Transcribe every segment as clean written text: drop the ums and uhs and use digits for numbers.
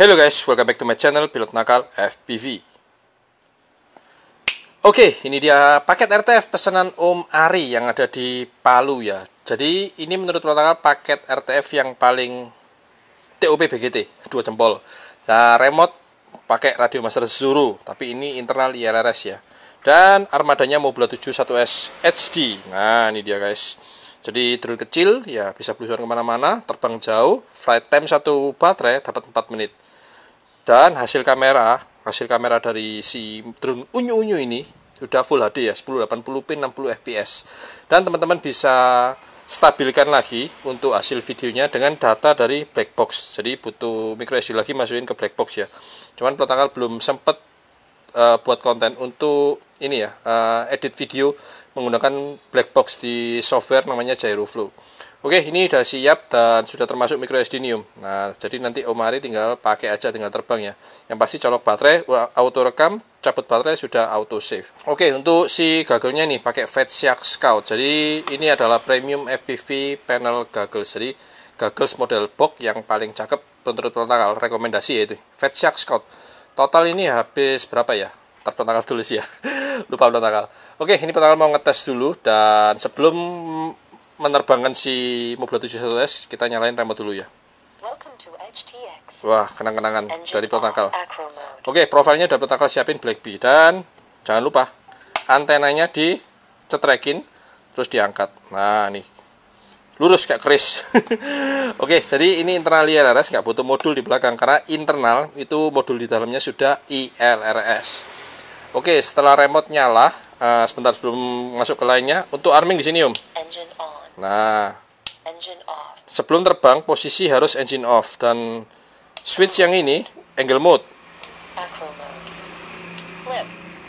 Hello guys, welcome back to my channel Pilot Nakal FPV. Oke, ini dia paket RTF pesanan Om Ari yang ada di Palu ya. Jadi ini menurut Pilot Nakal paket RTF yang paling TOP BGT, 2 jempol. Nah, remote pakai radio master Zuru, tapi ini internal IRRS ya. Dan armadanya Mobula 71S HD. Nah, ini dia guys. Jadi drone kecil ya, bisa belusuan kemana-mana, terbang jauh, flight time 1 baterai dapat 4 menit. Dan hasil kamera dari si drone unyu-unyu ini sudah full HD ya, 1080p 60 fps. Dan teman-teman bisa stabilkan lagi untuk hasil videonya dengan data dari black box. Jadi butuh micro SD lagi masukin ke black box ya. Cuman Pilot Nakal belum sempat buat konten untuk ini ya, edit video menggunakan black box di software namanya Gyroflow. Oke, ini udah siap dan sudah termasuk micro SD Nium. Nah, jadi nanti Om Ari tinggal pakai aja, tinggal terbang ya. Yang pasti colok baterai, auto rekam, cabut baterai sudah auto save. Oke, untuk si gagelnya nih pakai Fatshark Scout. Jadi ini adalah premium FPV panel gaggles. Jadi gaggles model box yang paling cakep menurut Pilot Nakal, rekomendasi yaitu Fatshark Scout. Total ini habis berapa ya? Ntar Pilot Nakal tulis ya. Lupa Pilot Nakal. Oke, ini Pilot Nakal mau ngetes dulu, dan sebelum menerbangkan si Mobula 71S, kita nyalain remote dulu ya. Wah, kenang-kenangan dari Pilot Nakal. Oke, profilnya udah Pilot Nakal siapin Black Bee, dan jangan lupa antenanya dicetrekin terus diangkat. Nah, nih lurus kayak keris. Oke, jadi ini internal IRRS, nggak butuh modul di belakang karena internal itu modul di dalamnya sudah IRRS. Oke, setelah remote nyala, sebentar sebelum masuk ke lainnya, untuk arming di sini Om. Nah, sebelum terbang posisi harus engine off, dan switch yang ini angle mode.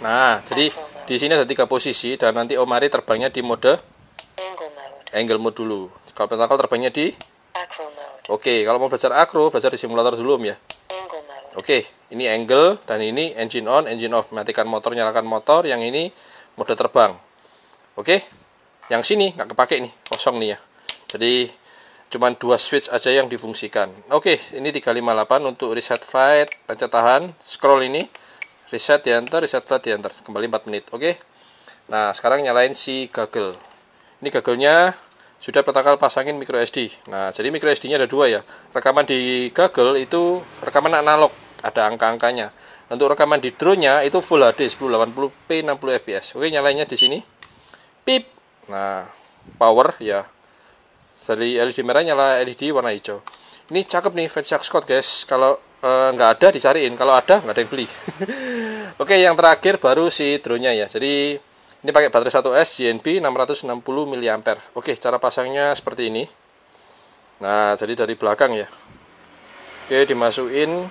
Nah, jadi di sini ada 3 posisi, dan nanti Om Ari terbangnya di mode angle mode dulu. Kalau Pilot Nakal terbangnya di Oke, kalau mau belajar acro, belajar di simulator dulu Om ya. Oke, ini angle, dan ini engine on, engine off. Matikan motor, nyalakan motor. Yang ini mode terbang. Oke, yang sini nggak kepake nih, kosong nih ya. Jadi cuman 2 switch aja yang difungsikan. Oke, ini 358 untuk reset flight, pencet tahan, scroll ini, reset di enter, reset flight di enter, kembali 4 menit. Oke. Nah, sekarang nyalain si gagel. Ini gagelnya sudah Pilot Nakal pasangin micro SD. Nah, jadi micro SD-nya ada 2 ya. Rekaman di gagel itu rekaman analog, ada angka-angkanya. Untuk rekaman di drone-nya itu full HD 1080p 60 fps. Oke, nyalainnya di sini. Pip. Nah, power ya. Dari LED merah nyala LED warna hijau. Ini cakep nih Fatshark Scout guys. Kalau nggak ada dicariin, kalau ada nggak ada yang beli. Oke, yang terakhir baru si drone-nya ya. Jadi ini pakai baterai 1S JNB 660 mAh. Oke, cara pasangnya seperti ini. Nah, jadi dari belakang ya. Oke, dimasukin.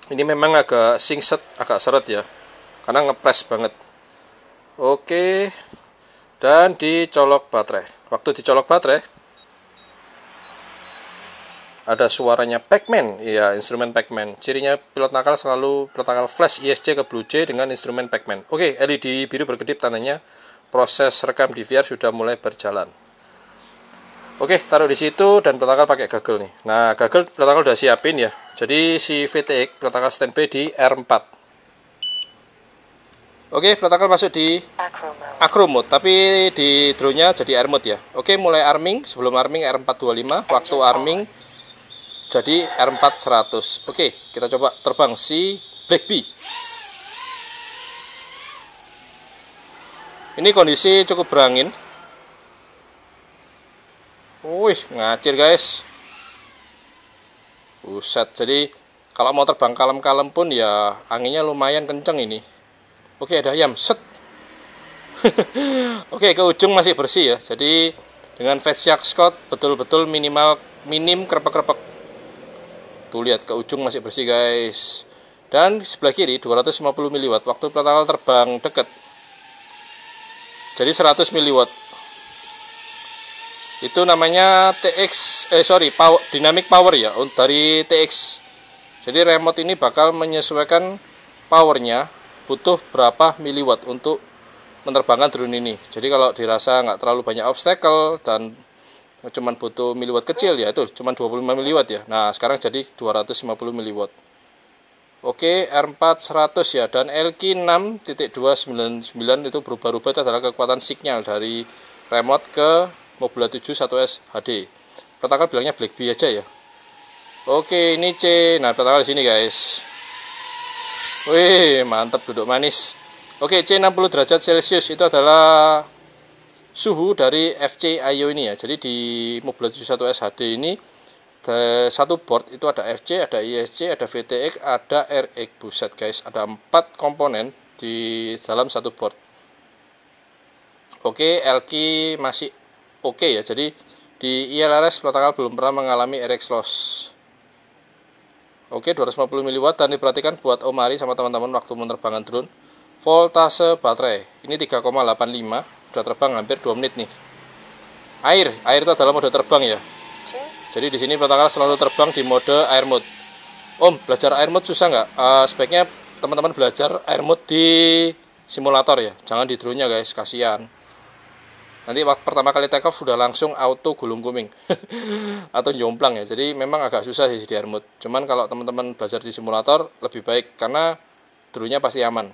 Ini memang agak singset, agak seret ya, karena ngepres banget. Oke, dan dicolok baterai. Waktu dicolok baterai ada suaranya Pac-Man, ya, instrumen Pac-Man. Cirinya Pilot Nakal selalu Pilot Nakal flash ISC ke Blue Jay dengan instrumen Pac-Man. Oke, LED biru berkedip tandanya proses rekam di VR sudah mulai berjalan. Oke, taruh di situ, dan Pilot Nakal pakai gagel nih. Nah, gagel Pilot Nakal udah siapin ya. Jadi si VTX Pilot Nakal standby di R4. Oke, Pilot Nakal masuk di acro mode, tapi di drone-nya jadi air mode ya. Oke, mulai arming. Sebelum arming R425, waktu arming jadi R4 100. Oke, kita coba terbang si Black Bee. Ini kondisi cukup berangin. Wih, ngacir guys. Buset, jadi kalau mau terbang kalem-kalem pun ya anginnya lumayan kenceng ini. Oke, ada ayam, set. Oke, ke ujung masih bersih ya. Jadi dengan Fatshark Scout betul-betul minim krepek-krepek. Tuh lihat, ke ujung masih bersih guys. Dan sebelah kiri 250 mW. Waktu Pilot Nakal terbang deket jadi 100 mW. Itu namanya dynamic power ya, dari TX. Jadi remote ini bakal menyesuaikan powernya butuh berapa miliwatt untuk menerbangkan drone ini. Jadi kalau dirasa nggak terlalu banyak obstacle dan cuman butuh miliwatt kecil ya, itu cuman 25 miliwatt ya. Nah sekarang jadi 250 miliwatt. Oke, R4 100 ya, dan LQ 6.299 itu berubah-ubah, itu adalah kekuatan sinyal dari remote ke Mobula 7 1S HD. Protokol bilangnya Blackbee aja ya. Oke, ini C. Nah, protokol di sini guys. Wih, mantap, duduk manis. Oke, C 60 derajat Celcius itu adalah suhu dari FC IO ini ya. Jadi di Mobula 7 1S HD ini satu board itu ada FC, ada ISC, ada VTX, ada RX. Buset guys, ada 4 komponen di dalam satu board. Oke, LQ masih oke ya. Jadi di ILRS protokol belum pernah mengalami RX loss. Oke, 250 mW, dan diperhatikan buat Om Ari sama teman-teman waktu menerbangkan drone. Voltase baterai ini 3,85, udah terbang hampir 2 menit nih. Air itu adalah mode terbang ya. Jadi di sini protokol selalu terbang di mode air mode. Om, belajar air mode susah nggak? Sebaiknya teman-teman belajar air mode di simulator ya, jangan di drone-nya guys, kasihan. Nanti waktu pertama kali take off sudah langsung auto gulung kuming atau jomplang ya. Jadi memang agak susah sih di air mode. Cuman kalau teman-teman belajar di simulator lebih baik karena drone-nya pasti aman.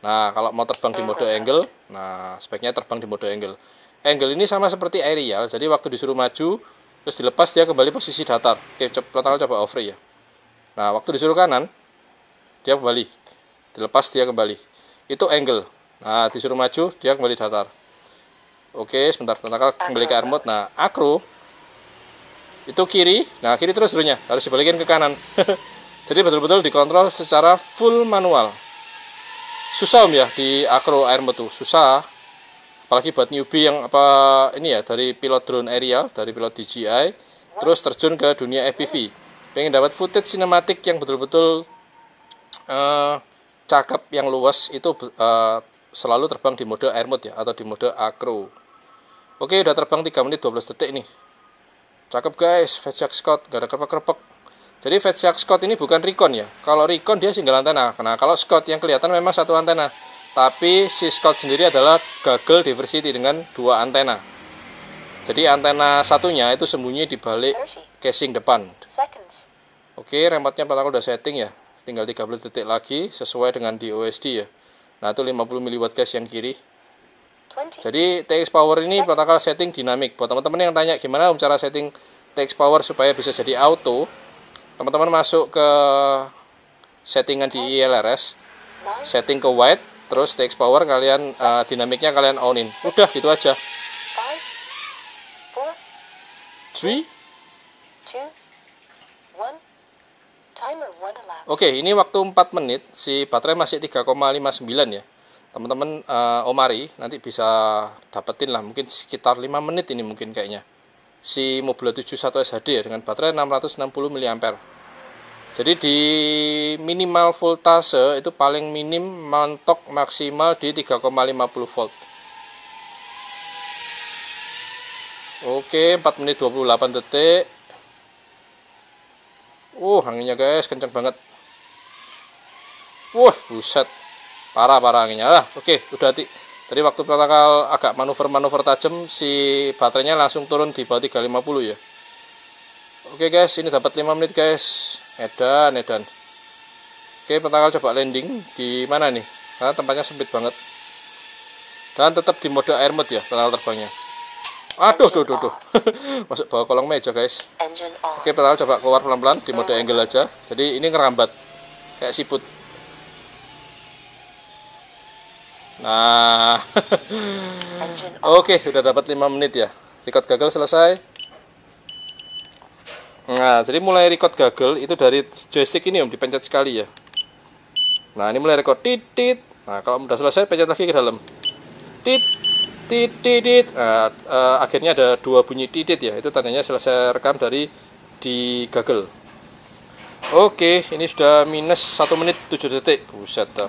Nah, kalau mau terbang di mode angle, nah sebaiknya terbang di mode angle. Angle ini sama seperti aerial. Jadi waktu disuruh maju terus dilepas dia kembali posisi datar. Oke, coba off ya. Nah, waktu disuruh kanan dia kembali. Dilepas dia kembali. Itu angle. Nah, disuruh maju dia kembali datar. Oke, sebentar, kembali ke air mode. Nah, acro itu kiri. Nah, kiri terus drone-nya, harus dibalikin ke kanan. Jadi betul-betul dikontrol secara full manual. Susah Om ya di acro air mode tuh, susah. Apalagi buat newbie yang ini ya, dari pilot drone aerial, dari pilot DJI, terus terjun ke dunia FPV. Pengen dapat footage sinematik yang betul-betul cakep, yang luas, itu selalu terbang di mode air mode ya, atau di mode acro. Oke, udah terbang 3 menit 12 detik nih. Cakep guys, Fatshark Scout, gak ada kerpek-kerpek. Jadi Fatshark Scout ini bukan Recon ya. Kalau Recon dia single antena. Nah, kalau Scout yang kelihatan memang satu antena. Tapi si Scout sendiri adalah Gaggle Diversity dengan 2 antena. Jadi antena satunya itu sembunyi di balik casing depan. Oke, remote-nya protokol udah setting ya. Tinggal 30 detik lagi sesuai dengan di OSD ya. Nah, itu 50 mW guys yang kiri. Jadi TX Power ini protokol setting dinamik. Buat teman-teman yang tanya gimana cara setting TX Power supaya bisa jadi auto, teman-teman masuk ke settingan di ILRS, setting ke wide, terus TX Power kalian dinamiknya kalian onin. Udah gitu aja. 3, 2, 1. Oke, ini waktu 4 menit, si baterai masih 3,59 ya. Teman-teman Om Ari nanti bisa dapetin lah, mungkin sekitar 5 menit ini mungkin kayaknya. Si Mobula 7 1S HD ya, dengan baterai 660 mAh. Jadi di minimal voltase itu paling minim mentok maksimal di 3,50 volt. Oke, 4 menit 28 detik. Anginnya guys, kenceng banget. Buset. Parah anginnya lah. Oke, udah tadi waktu protokol agak manuver tajam, si baterainya langsung turun di bawah 350 ya. Oke guys, ini dapat 5 menit guys. Edan. Oke, protokol coba landing di mana nih? Karena tempatnya sempit banget. Dan tetap di mode air mode ya protokol terbangnya. Aduh. Masuk bawah kolong meja guys. Oke, protokol coba keluar pelan-pelan di mode angle aja. Jadi ini ngerambat kayak siput. Nah, oke, udah dapat 5 menit ya. Record gagal selesai. Nah, jadi mulai record gagal itu dari joystick ini Om, dipencet sekali ya. Nah, ini mulai record titit. Nah, kalau udah selesai pencet lagi ke dalam. Titit. Nah, akhirnya ada 2 bunyi titit ya. Itu tandanya selesai rekam dari di gagal. Oke, ini sudah minus 1 menit 7 detik. Buset dah.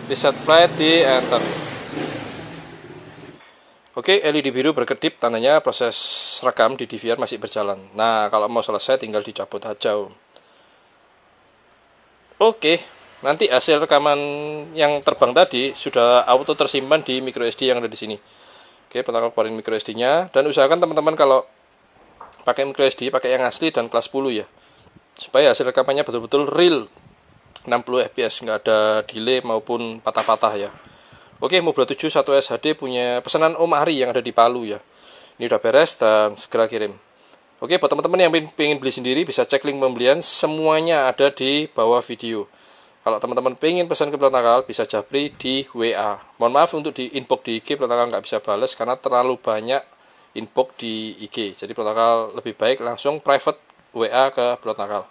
Reset flight di enter. Oke, LED biru berkedip, tandanya proses rekam di DVR masih berjalan. Nah, kalau mau selesai tinggal dicabut aja Om. Oke, nanti hasil rekaman yang terbang tadi sudah auto tersimpan di microSD yang ada di sini. Oke, pertama keluarin micro SD-nya, dan usahakan teman-teman kalau pakai micro SD pakai yang asli dan kelas 10 ya, supaya hasil rekamannya betul-betul real 60 fps, nggak ada delay maupun patah-patah ya. Oke, Mobile 7 1S HD punya pesanan Om Ari yang ada di Palu ya. Ini udah beres dan segera kirim. Oke, buat teman-teman yang pengen beli sendiri bisa cek link pembelian, semuanya ada di bawah video. Kalau teman-teman pengen pesan ke Nakal bisa japri di WA. Mohon maaf untuk di inbox di IG Nakal nggak bisa bales karena terlalu banyak inbox di IG. Jadi Nakal lebih baik langsung private WA ke Nakal.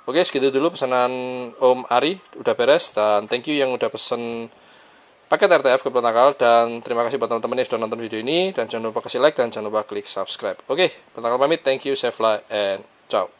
Oke, segitu dulu pesanan Om Ari udah beres, dan thank you yang udah pesen paket RTF ke Nakal, dan terima kasih buat teman-teman yang sudah nonton video ini, dan jangan lupa kasih like dan jangan lupa klik subscribe. Oke, Nakal pamit, thank you, save life, and ciao.